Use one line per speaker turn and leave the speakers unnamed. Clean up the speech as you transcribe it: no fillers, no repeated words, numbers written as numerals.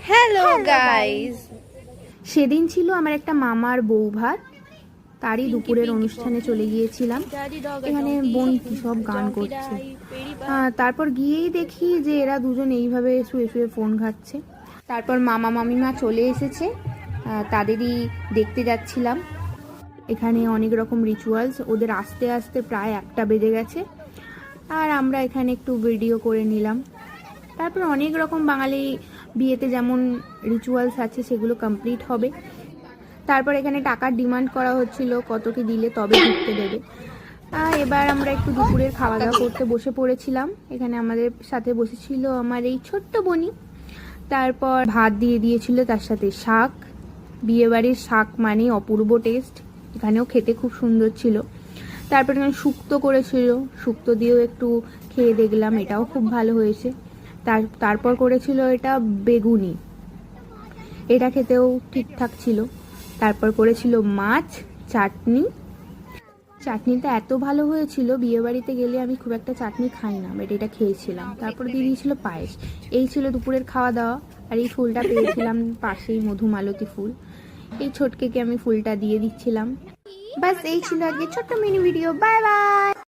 Hello guys,
সেদিন ছিল আমার একটা মামার বউ ভাত, তারই দুপুরের অনুষ্ঠানে চলে গিয়েছিলাম। এখানে বোন কি সব গান করছে। তারপর গিয়েই দেখি যে এরা দুজন এইভাবে শুয়ে শুয়ে ফোন ঘাটছে। তারপর মামা মামিমা চলে এসেছে, তাদেরই দেখতে যাচ্ছিলাম। এখানে অনেক রকম রিচুয়ালস, ওদের আস্তে আস্তে প্রায় 1টা বেজে গেছে, আর আমরা এখানে একটু ভিডিও করে নিলাম। তারপর অনেক রকম বাঙালি বিয়েতে যেমন রিচুয়ালস আছে সেগুলো কমপ্লিট হবে। তারপর এখানে টাকার ডিমান্ড করা হচ্ছিল, কত কি দিলে তবে ঢুকতে দেবে। এবার আমরা একটু দুপুরের খাওয়া দাওয়া করতে বসে পড়েছিলাম। এখানে আমাদের সাথে বসেছিল আমার এই ছোট্ট বনি। তারপর ভাত দিয়ে দিয়েছিল, তার সাথে শাক। বিয়েবাড়ির শাক মানে অপূর্ব টেস্ট, এখানেও খেতে খুব সুন্দর ছিল। তারপর এখানে শুক্তো করেছিল, শুক্তো দিয়েও একটু খেয়ে দেখলাম, এটাও খুব ভালো হয়েছে। তারপর করেছিল এটা বেগুনি, এটা খেতেও ঠিকঠাক ছিল। তারপর করেছিল মাছ, চাটনি। চাটনিটা এত ভালো হয়েছিল, বিয়েবাড়িতে গেলে আমি খুব একটা চাটনি খাই না, বাট এটা খেয়েছিলাম। তারপর দিয়ে দিয়েছিল পায়েস। এই ছিল দুপুরের খাওয়া দাওয়া। আর এই ফুলটা পেয়েছিলাম পাশেই, মধুমালতী ফুল। এই ছোটকেকে আমি ফুলটা দিয়ে দিচ্ছিলাম। বাস এই ছিল আজকে ছোট্ট মিনি ভিডিও। Bye bye.